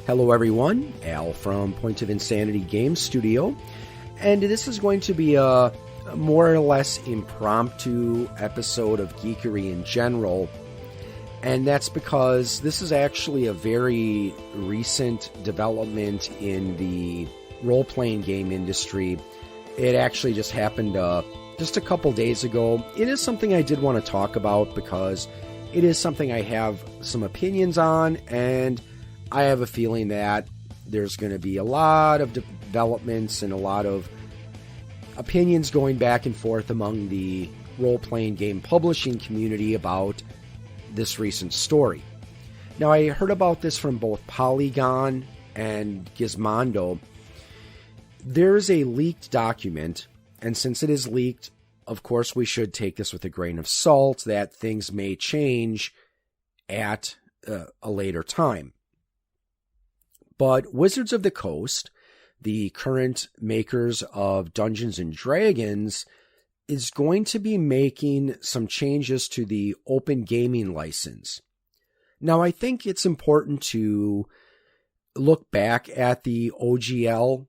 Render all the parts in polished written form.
Hello everyone, Al from Point of Insanity Games Studio, and this is going to be a more or less impromptu episode of Geekery in general, and that's because this is actually a very recent development in the role-playing game industry. It actually just happened just a couple days ago. It is something I did want to talk about because it is something I have some opinions on, and I have a feeling that there's going to be a lot of developments and a lot of opinions going back and forth among the role-playing game publishing community about this recent story. Now, I heard about this from both Polygon and Gizmondo. There's a leaked document, and since it is leaked, of course we should take this with a grain of salt that things may change at a later time. But Wizards of the Coast, the current makers of Dungeons & Dragons, is going to be making some changes to the open gaming license. Now, I think it's important to look back at the OGL,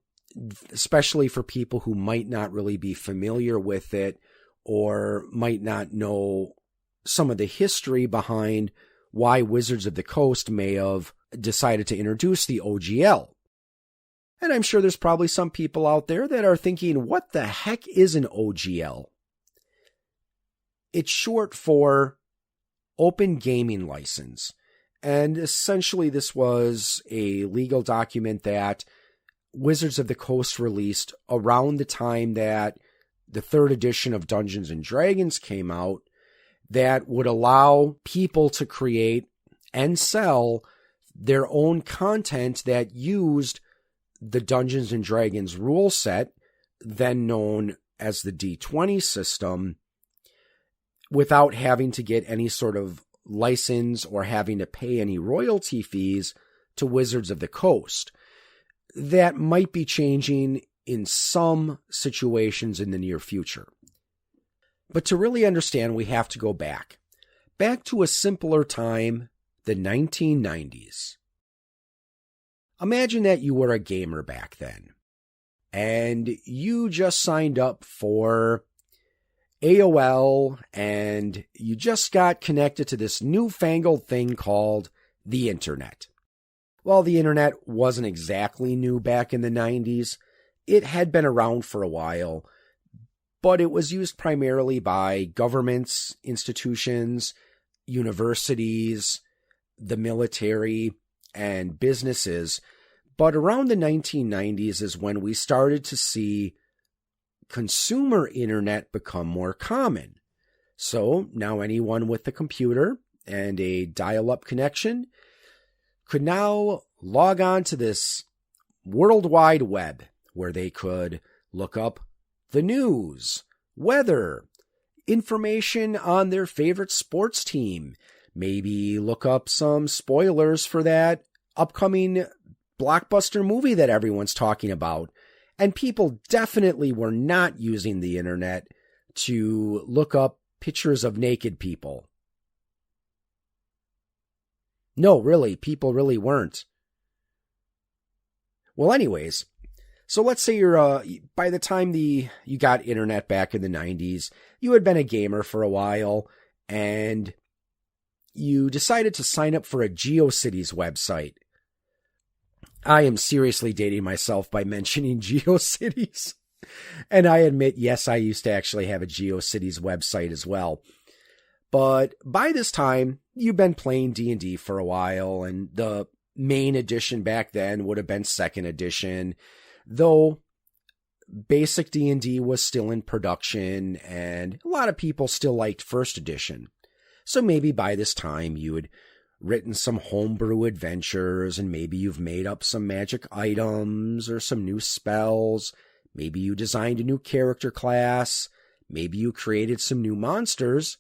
especially for people who might not really be familiar with it or might not know some of the history behind why Wizards of the Coast may have decided to introduce the OGL. And I'm sure there's probably some people out there that are thinking, what the heck is an OGL? It's short for Open Gaming License. And essentially this was a legal document that Wizards of the Coast released around the time that the third edition of Dungeons & Dragons came out, that would allow people to create and sell their own content that used the Dungeons & Dragons rule set, then known as the D20 system, without having to get any sort of license or having to pay any royalty fees to Wizards of the Coast. That might be changing in some situations in the near future. But to really understand, we have to go back to a simpler time, the 1990s. Imagine that you were a gamer back then, and you just signed up for AOL, and you just got connected to this newfangled thing called the Internet. Well, the Internet wasn't exactly new back in the 90s. It had been around for a while, but it was used primarily by governments, institutions, universities, the military, and businesses. But around the 1990s is when we started to see consumer internet become more common. So now anyone with a computer and a dial-up connection could now log on to this World Wide Web where they could look up the news, weather, information on their favorite sports team, maybe look up some spoilers for that upcoming blockbuster movie that everyone's talking about. And people definitely were not using the internet to look up pictures of naked people. No, really, people really weren't. Well, anyways, so let's say you're, by the time you got internet back in the 90s, you had been a gamer for a while, and you decided to sign up for a GeoCities website. I am seriously dating myself by mentioning GeoCities. And I admit, yes, I used to actually have a GeoCities website as well. But by this time, you've been playing D&D for a while, and the main edition back then would have been 2nd edition, though basic D&D was still in production, and a lot of people still liked 1st edition. So maybe by this time you had written some homebrew adventures, and maybe you've made up some magic items or some new spells. Maybe you designed a new character class. Maybe you created some new monsters.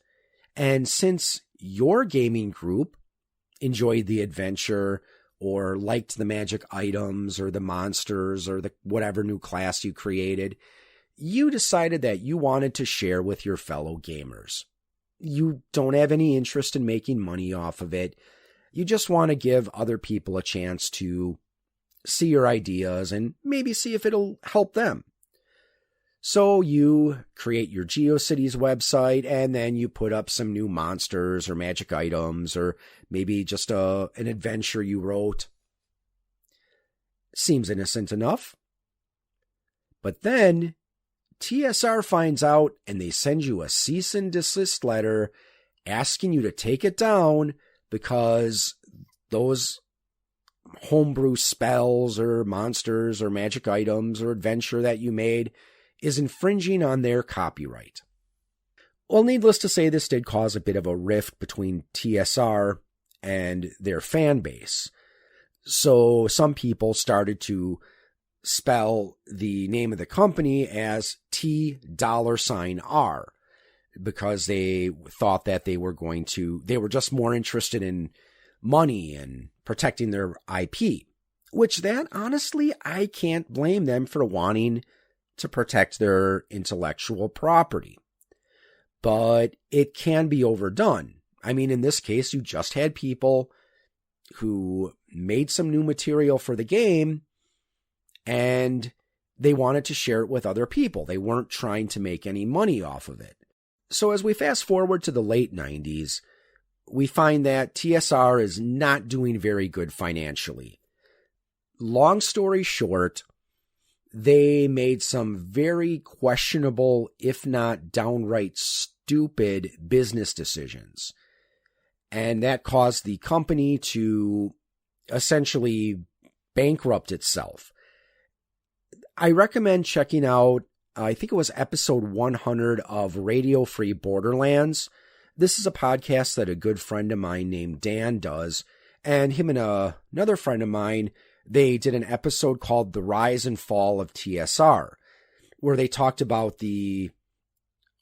And since your gaming group enjoyed the adventure or liked the magic items or the monsters or the whatever new class you created, you decided that you wanted to share with your fellow gamers. You don't have any interest in making money off of it. You just want to give other people a chance to see your ideas and maybe see if it'll help them. So you create your GeoCities website, and then you put up some new monsters or magic items, or maybe just an adventure you wrote. Seems innocent enough. But then TSR finds out, and they send you a cease and desist letter asking you to take it down because those homebrew spells or monsters or magic items or adventure that you made is infringing on their copyright. Well, needless to say, this did cause a bit of a rift between TSR and their fan base. So some people started to spell the name of the company as $T$R because they thought that they were just more interested in money and protecting their IP, which that honestly, I can't blame them for wanting to protect their intellectual property. But it can be overdone. I mean, in this case, you just had people who made some new material for the game and they wanted to share it with other people. They weren't trying to make any money off of it. So as we fast forward to the late 90s, we find that TSR is not doing very good financially. Long story short, they made some very questionable, if not downright stupid, business decisions. And that caused the company to essentially bankrupt itself. I recommend checking out, I think it was episode 100 of Radio Free Borderlands. This is a podcast that a good friend of mine named Dan does, and him and another friend of mine, they did an episode called The Rise and Fall of TSR, where they talked about the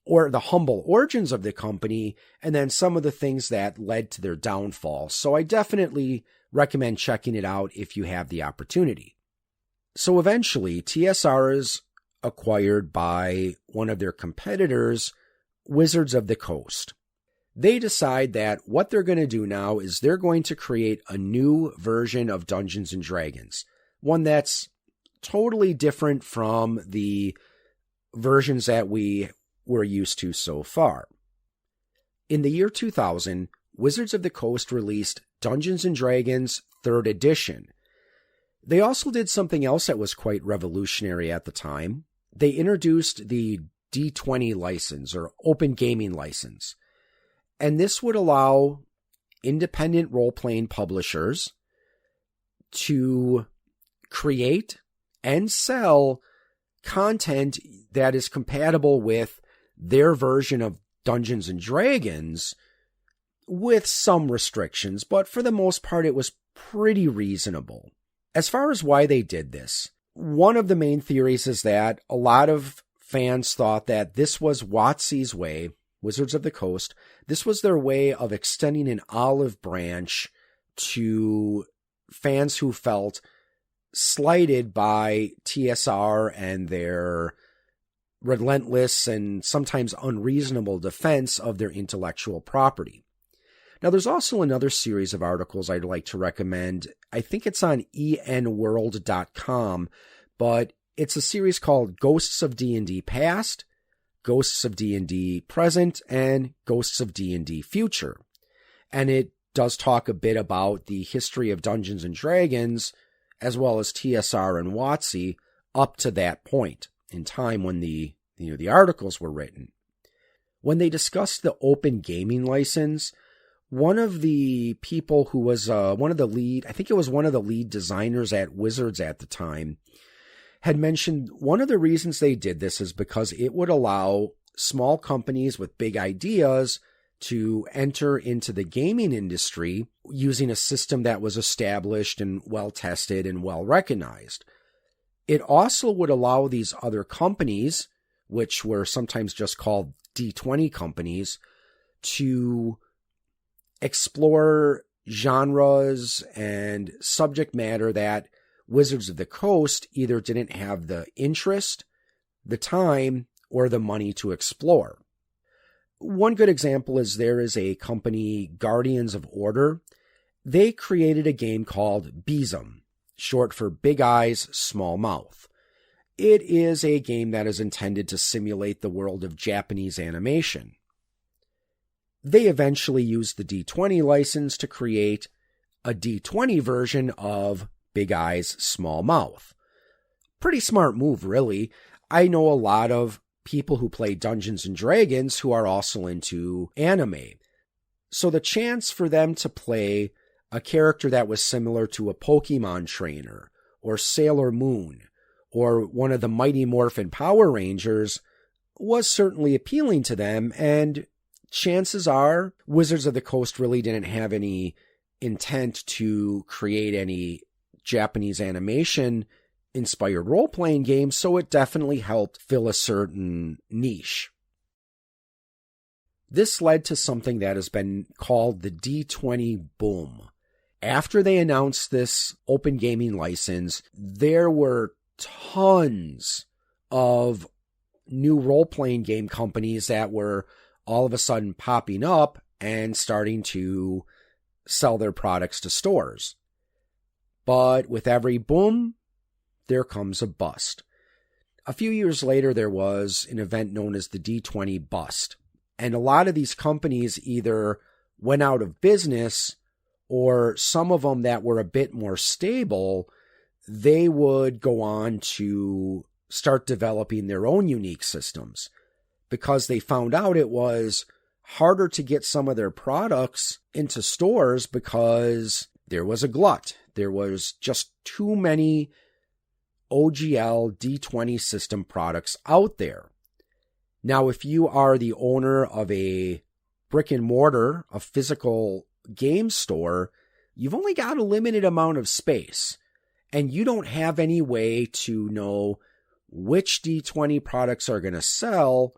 humble origins of the company and then some of the things that led to their downfall. So I definitely recommend checking it out if you have the opportunity. So eventually, TSR is acquired by one of their competitors, Wizards of the Coast. They decide that what they're going to do now is they're going to create a new version of Dungeons & Dragons, one that's totally different from the versions that we were used to so far. In the year 2000, Wizards of the Coast released Dungeons & Dragons 3rd Edition. They also did something else that was quite revolutionary at the time. They introduced the D20 license, or Open Gaming License. And this would allow independent role-playing publishers to create and sell content that is compatible with their version of Dungeons & Dragons with some restrictions, but for the most part it was pretty reasonable. As far as why they did this, one of the main theories is that a lot of fans thought that this was WotC's way, Wizards of the Coast, this was their way of extending an olive branch to fans who felt slighted by TSR and their relentless and sometimes unreasonable defense of their intellectual property. Now, there's also another series of articles I'd like to recommend. I think it's on enworld.com, but it's a series called Ghosts of D&D Past, Ghosts of D&D Present, and Ghosts of D&D Future. And it does talk a bit about the history of Dungeons & Dragons, as well as TSR and WotC, up to that point in time when the articles were written. When they discussed the Open Gaming License, one of the people who was one of the lead designers at Wizards at the time, had mentioned one of the reasons they did this is because it would allow small companies with big ideas to enter into the gaming industry using a system that was established and well-tested and well-recognized. It also would allow these other companies, which were sometimes just called D20 companies, to explore genres and subject matter that Wizards of the Coast either didn't have the interest, the time, or the money to explore. One good example is there is a company, Guardians of Order. They created a game called Besom, short for Big Eyes, Small Mouth. It is a game that is intended to simulate the world of Japanese animation. They eventually used the D20 license to create a D20 version of Big Eyes, Small Mouth. Pretty smart move, really. I know a lot of people who play Dungeons and Dragons who are also into anime. So the chance for them to play a character that was similar to a Pokemon trainer or Sailor Moon or one of the Mighty Morphin Power Rangers was certainly appealing to them, and chances are Wizards of the Coast really didn't have any intent to create any Japanese animation inspired role-playing games, so it definitely helped fill a certain niche. This led to something that has been called the D20 boom. After they announced this open gaming license, there were tons of new role-playing game companies that were all of a sudden popping up and starting to sell their products to stores. But with every boom, there comes a bust. A few years later, there was an event known as the D20 bust. And a lot of these companies either went out of business, or some of them that were a bit more stable, they would go on to start developing their own unique systems because they found out it was harder to get some of their products into stores because there was a glut. There was just too many OGL D20 system products out there. Now, if you are the owner of a brick and mortar, a physical game store, you've only got a limited amount of space, and you don't have any way to know which D20 products are going to sell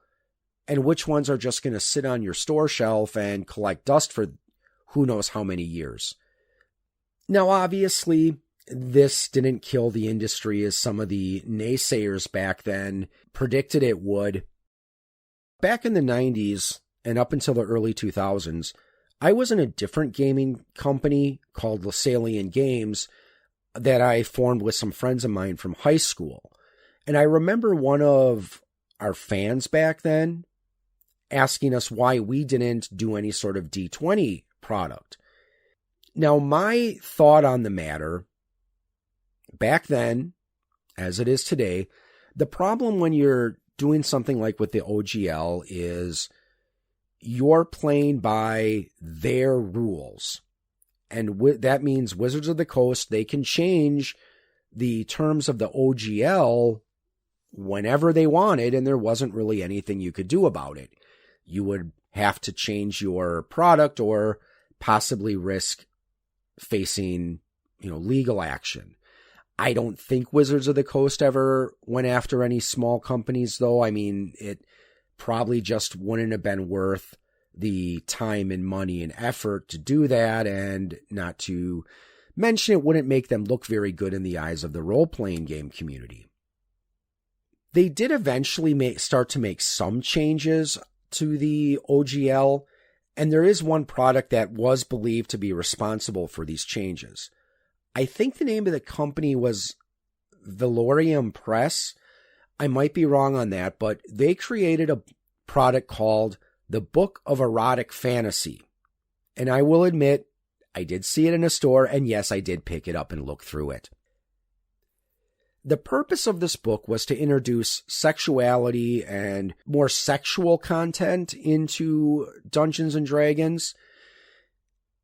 and which ones are just going to sit on your store shelf and collect dust for who knows how many years. Now, obviously, this didn't kill the industry as some of the naysayers back then predicted it would. Back in the 90s and up until the early 2000s, I was in a different gaming company called Lasallian Games that I formed with some friends of mine from high school. And I remember one of our fans back then asking us why we didn't do any sort of D20 product. Now, my thought on the matter, back then, as it is today, the problem when you're doing something like with the OGL is you're playing by their rules. And that means Wizards of the Coast, they can change the terms of the OGL whenever they wanted, and there wasn't really anything you could do about it. You would have to change your product or possibly risk facing, legal action. I don't think Wizards of the Coast ever went after any small companies, though. I mean, it probably just wouldn't have been worth the time and money and effort to do that, and not to mention it wouldn't make them look very good in the eyes of the role-playing game community. They did eventually start to make some changes to the OGL, and there is one product that was believed to be responsible for these changes. I think the name of the company was Valorium Press. I might be wrong on that, but they created a product called the Book of Erotic Fantasy. And I will admit, I did see it in a store, and yes, I did pick it up and look through it. The purpose of this book was to introduce sexuality and more sexual content into Dungeons and Dragons.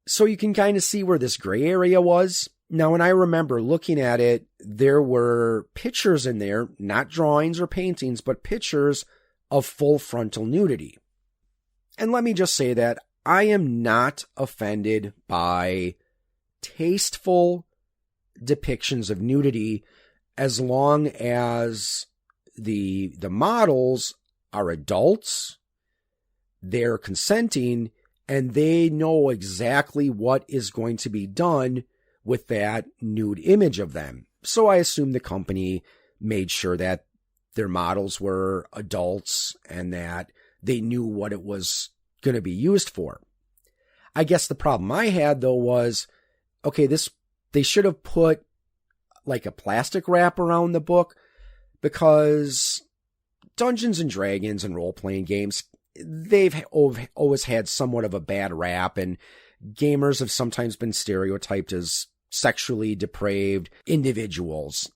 So you can kind of see where this gray area was. Now, when I remember looking at it, there were pictures in there, not drawings or paintings, but pictures of full frontal nudity. And let me just say that I am not offended by tasteful depictions of nudity as long as the models are adults, they're consenting, and they know exactly what is going to be done with that nude image of them. So I assume the company made sure that their models were adults and that they knew what it was going to be used for. I guess the problem I had, though, was, okay, they should have put like a plastic wrap around the book, because Dungeons and Dragons and role-playing games, they've always had somewhat of a bad rap, and gamers have sometimes been stereotyped as sexually depraved individuals.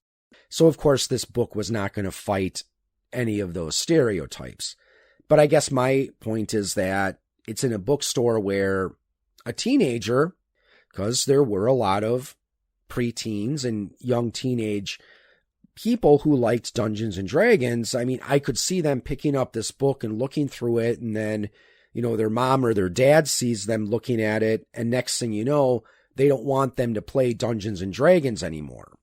So, of course, this book was not going to fight any of those stereotypes. But I guess my point is that it's in a bookstore where a teenager, because there were a lot of preteens and young teenage people who liked Dungeons and Dragons, I mean, I could see them picking up this book and looking through it, and then, their mom or their dad sees them looking at it, and next thing you know, they don't want them to play Dungeons and Dragons anymore.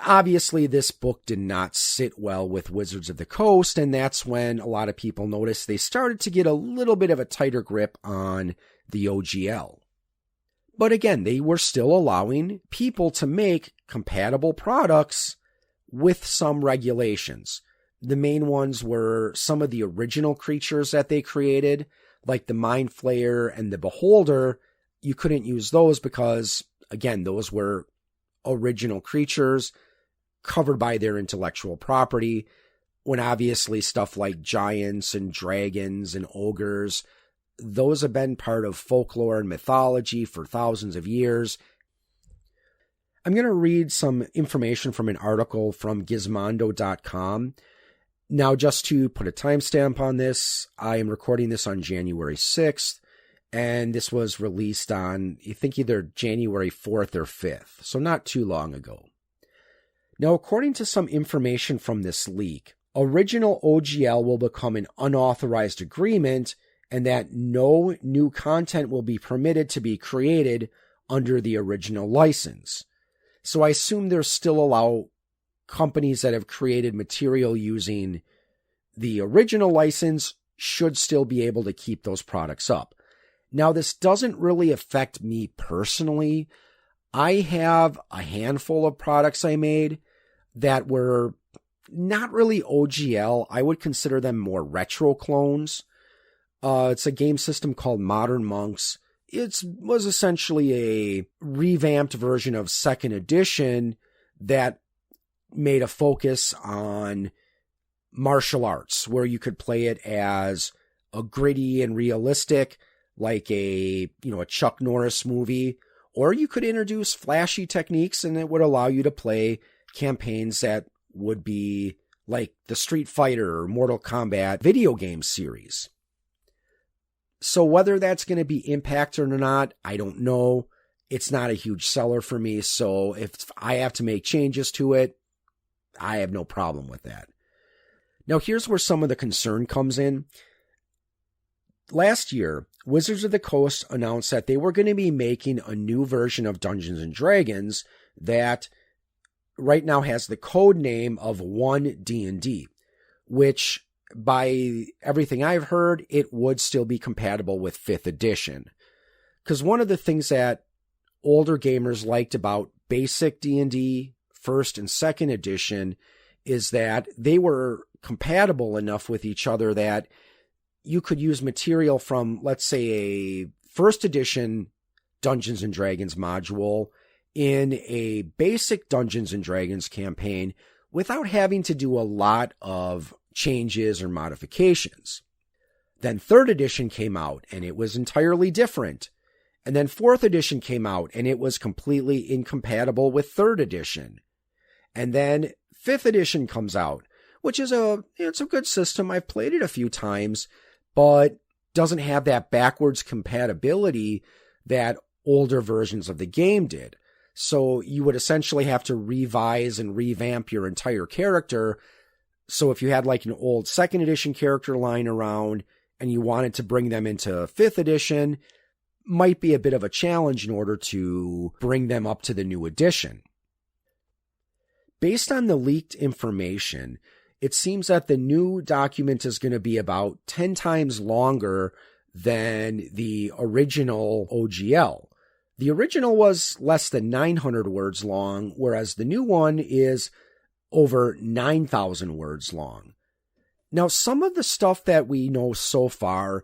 Obviously, this book did not sit well with Wizards of the Coast, and that's when a lot of people noticed they started to get a little bit of a tighter grip on the OGL. But again, they were still allowing people to make compatible products with some regulations. The main ones were some of the original creatures that they created, like the Mind Flayer and the Beholder. You couldn't use those because, again, those were original creatures covered by their intellectual property, when obviously stuff like giants and dragons and ogres, those have been part of folklore and mythology for thousands of years. I'm going to read some information from an article from Gizmondo.com. Now, just to put a timestamp on this, I am recording this on January 6th, and this was released on, I think, either January 4th or 5th, so not too long ago. Now, according to some information from this leak, original OGL will become an unauthorized agreement, and that no new content will be permitted to be created under the original license. So I assume there's still allow companies that have created material using the original license should still be able to keep those products up. Now, this doesn't really affect me personally. I have a handful of products I made that were not really OGL. I would consider them more retro clones. It's a game system called Modern Monks. It was essentially a revamped version of 2nd edition that made a focus on martial arts, where you could play it as a gritty and realistic, like a Chuck Norris movie, or you could introduce flashy techniques and it would allow you to play campaigns that would be like the Street Fighter or Mortal Kombat video game series. So whether that's going to be impacted or not, I don't know. It's not a huge seller for me, so if I have to make changes to it, I have no problem with that. Now, here's where some of the concern comes in. Last year, Wizards of the Coast announced that they were going to be making a new version of Dungeons and Dragons that right now has the code name of 1D&D, which, by everything I've heard, it would still be compatible with 5th edition. Because one of the things that older gamers liked about basic D&D, 1st and 2nd edition, is that they were compatible enough with each other that you could use material from, let's say, a 1st edition Dungeons and Dragons module in a basic Dungeons and Dragons campaign without having to do a lot of changes or modifications. Then 3rd edition came out and it was entirely different. And then 4th edition came out and it was completely incompatible with 3rd edition. And then 5th edition comes out, which is it's a good system. I've played it a few times, but doesn't have that backwards compatibility that older versions of the game did. So you would essentially have to revise and revamp your entire character. So if you had like an old 2nd edition character lying around and you wanted to bring them into 5th edition, might be a bit of a challenge in order to bring them up to the new edition. Based on the leaked information, it seems that the new document is going to be about 10 times longer than the original OGL. The original was less than 900 words long, whereas the new one is over 9,000 words long. Now, some of the stuff that we know so far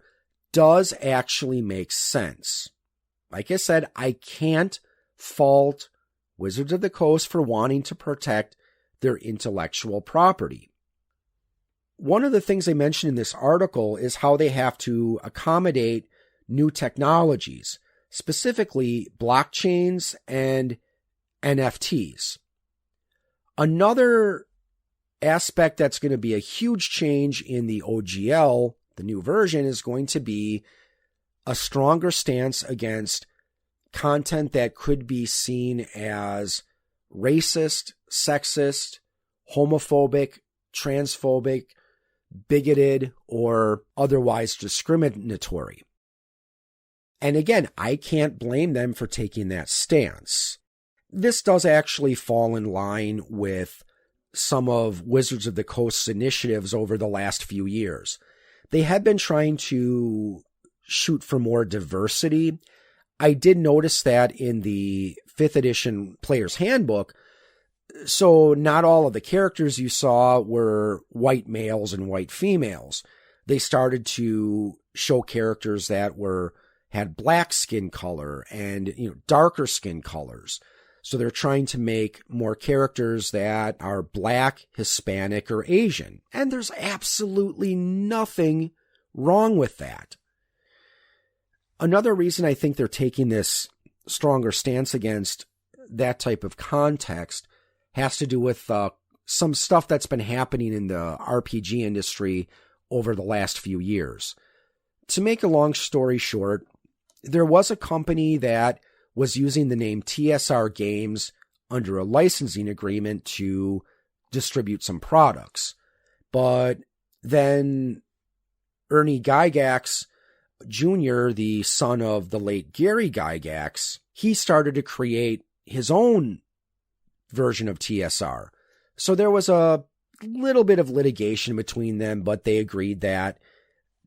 does actually make sense. Like I said, I can't fault Wizards of the Coast for wanting to protect their intellectual property. One of the things they mention in this article is how they have to accommodate new technologies, specifically blockchains and NFTs. Another aspect that's going to be a huge change in the OGL, the new version, is going to be a stronger stance against content that could be seen as racist, sexist, homophobic, transphobic, bigoted, or otherwise discriminatory. And again, I can't blame them for taking that stance. This does actually fall in line with some of Wizards of the Coast's initiatives over the last few years. They have been trying to shoot for more diversity. I did notice that in the 5th edition Player's Handbook. So not all of the characters you saw were white males and white females. They started to show characters that had black skin color and darker skin colors. So they're trying to make more characters that are black, Hispanic, or Asian. And there's absolutely nothing wrong with that. Another reason I think they're taking this stronger stance against that type of context has to do with some stuff that's been happening in the RPG industry over the last few years. To make a long story short, there was a company that was using the name TSR Games under a licensing agreement to distribute some products. But then Ernie Gygax Jr., the son of the late Gary Gygax, he started to create his own version of TSR. So there was a little bit of litigation between them, but they agreed that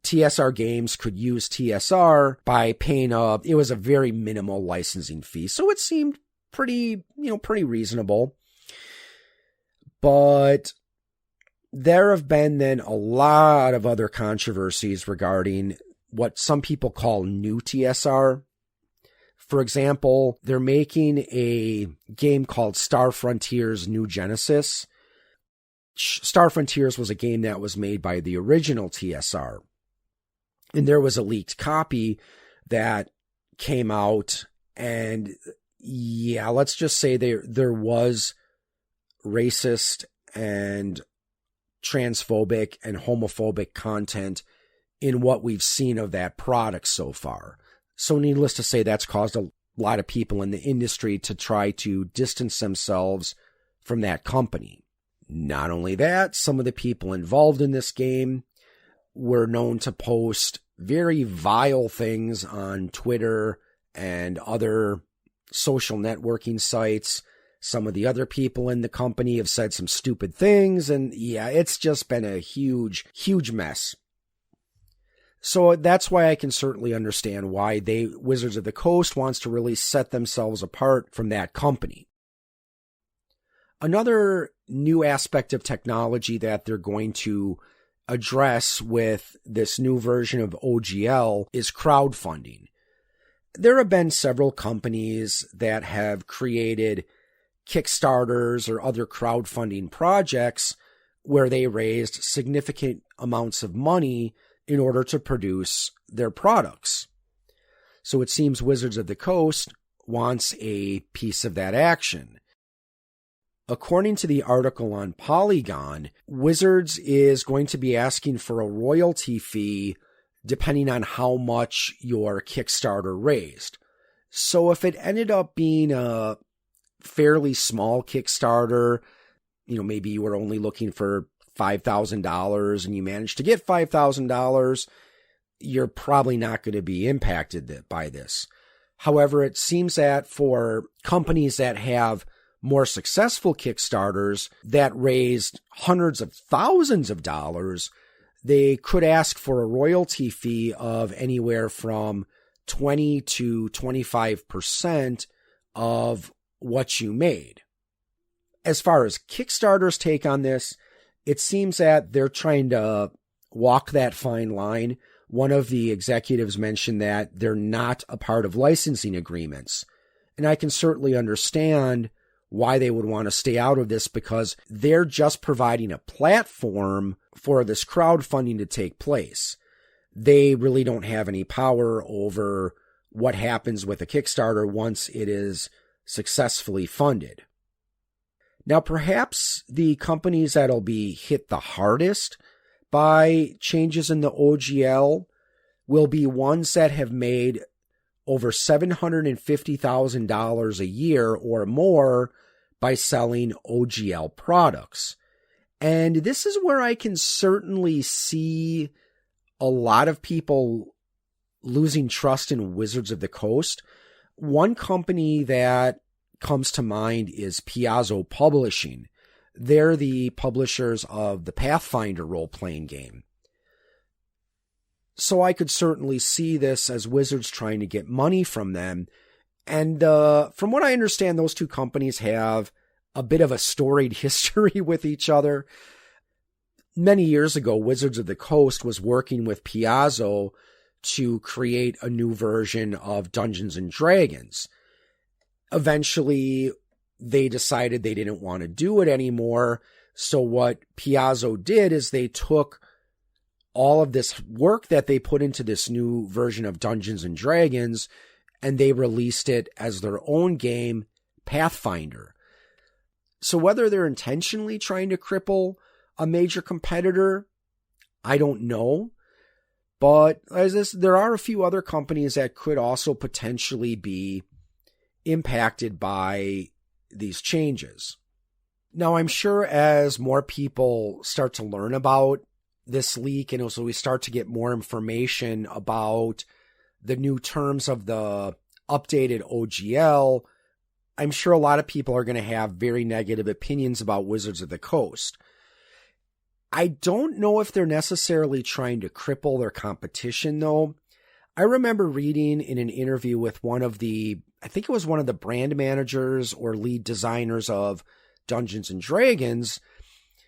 TSR Games could use TSR by paying it was a very minimal licensing fee. So it seemed pretty reasonable. But there have been then a lot of other controversies regarding what some people call new TSR. For example, they're making a game called Star Frontiers New Genesis. Star Frontiers was a game that was made by the original TSR. And there was a leaked copy that came out, and yeah, let's just say there was racist and transphobic and homophobic content in what we've seen of that product so far. So needless to say, that's caused a lot of people in the industry to try to distance themselves from that company. Not only that, some of the people involved in this game were known to post very vile things on Twitter and other social networking sites. Some of the other people in the company have said some stupid things, and yeah, it's just been a huge, huge mess. So that's why I can certainly understand why Wizards of the Coast wants to really set themselves apart from that company. Another new aspect of technology that they're going to address with this new version of OGL is crowdfunding. There have been several companies that have created Kickstarters or other crowdfunding projects where they raised significant amounts of money in order to produce their products. So it seems Wizards of the Coast wants a piece of that action. According to the article on Polygon, Wizards is going to be asking for a royalty fee depending on how much your Kickstarter raised. So if it ended up being a fairly small Kickstarter, maybe you were only looking for $5,000 and you managed to get $5,000, you're probably not going to be impacted by this. However, it seems that for companies that have more successful Kickstarters that raised hundreds of thousands of dollars, they could ask for a royalty fee of anywhere from 20 to 25% of what you made. As far as Kickstarter's take on this, it seems that they're trying to walk that fine line. One of the executives mentioned that they're not a part of licensing agreements. And I can certainly understand why they would want to stay out of this, because they're just providing a platform for this crowdfunding to take place. They really don't have any power over what happens with a Kickstarter once it is successfully funded. Now, perhaps the companies that'll be hit the hardest by changes in the OGL will be ones that have made over $750,000 a year or more by selling OGL products. And this is where I can certainly see a lot of people losing trust in Wizards of the Coast. One company that comes to mind is Piazzo Publishing. They're the publishers of the Pathfinder role-playing game. So I could certainly see this as Wizards trying to get money from them. And from what I understand, those two companies have a bit of a storied history with each other. Many years ago, Wizards of the Coast was working with Piazzo to create a new version of Dungeons and Dragons. Eventually, they decided they didn't want to do it anymore. So what Piazzo did is they took all of this work that they put into this new version of Dungeons and Dragons, and they released it as their own game, Pathfinder. So whether they're intentionally trying to cripple a major competitor, I don't know. But there are a few other companies that could also potentially be impacted by these changes. Now, I'm sure as more people start to learn about this leak, and also we start to get more information about the new terms of the updated OGL, I'm sure a lot of people are going to have very negative opinions about Wizards of the Coast. I don't know if they're necessarily trying to cripple their competition, though. I remember reading in an interview with I think it was one of the brand managers or lead designers of Dungeons and Dragons,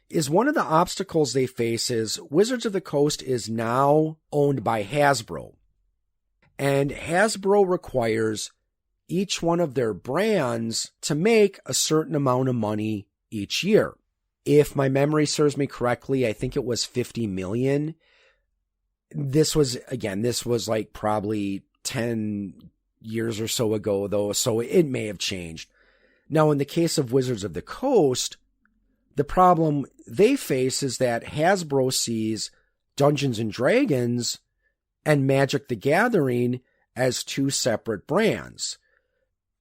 is one of the obstacles they face is Wizards of the Coast is now owned by Hasbro. And Hasbro requires each one of their brands to make a certain amount of money each year. If my memory serves me correctly, I think it was $50 million. This was like probably 10 years or so ago, though, so it may have changed. Now, in the case of Wizards of the Coast, the problem they face is that Hasbro sees Dungeons and Dragons and Magic the Gathering as two separate brands.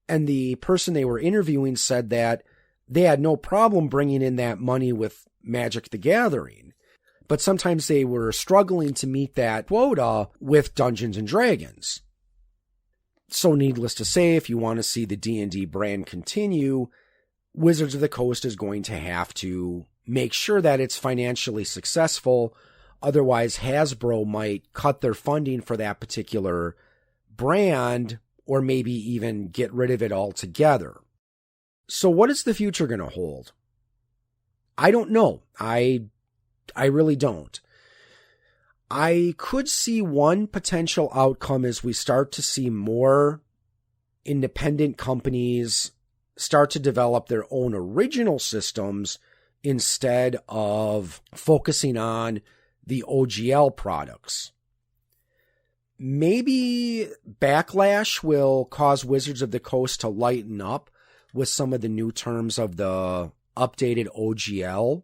And the person they were interviewing said that they had no problem bringing in that money with Magic the Gathering, but sometimes they were struggling to meet that quota with Dungeons and Dragons. So needless to say, if you want to see the D&D brand continue, Wizards of the Coast is going to have to make sure that it's financially successful. Otherwise, Hasbro might cut their funding for that particular brand, or maybe even get rid of it altogether. So what is the future going to hold? I don't know. I really don't. I could see one potential outcome as we start to see more independent companies start to develop their own original systems instead of focusing on the OGL products. Maybe backlash will cause Wizards of the Coast to lighten up with some of the new terms of the updated OGL.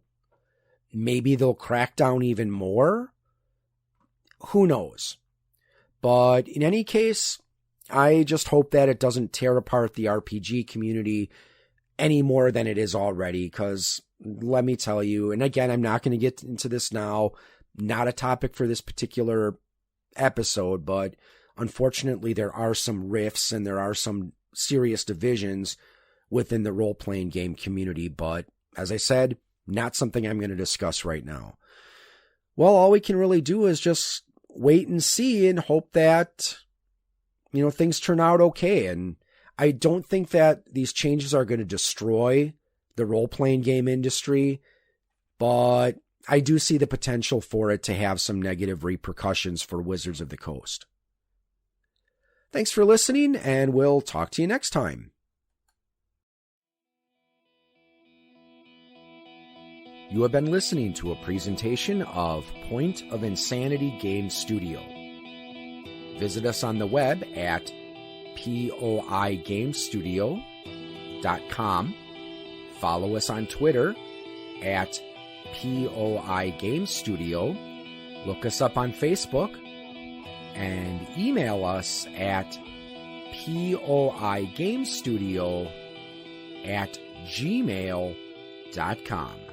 Maybe they'll crack down even more. Who knows? But in any case, I just hope that it doesn't tear apart the RPG community any more than it is already, because let me tell you, and again, I'm not going to get into this now, not a topic for this particular episode, but unfortunately there are some rifts and there are some serious divisions within the role-playing game community, but as I said, not something I'm going to discuss right now. Well, all we can really do is just wait and see and hope that, things turn out okay. And I don't think that these changes are going to destroy the role-playing game industry, but I do see the potential for it to have some negative repercussions for Wizards of the Coast. Thanks for listening, and we'll talk to you next time. You have been listening to a presentation of Point of Insanity Game Studio. Visit us on the web at poigamestudio.com. Follow us on Twitter at poigamestudio. Look us up on Facebook and email us at poigamestudio@gmail.com.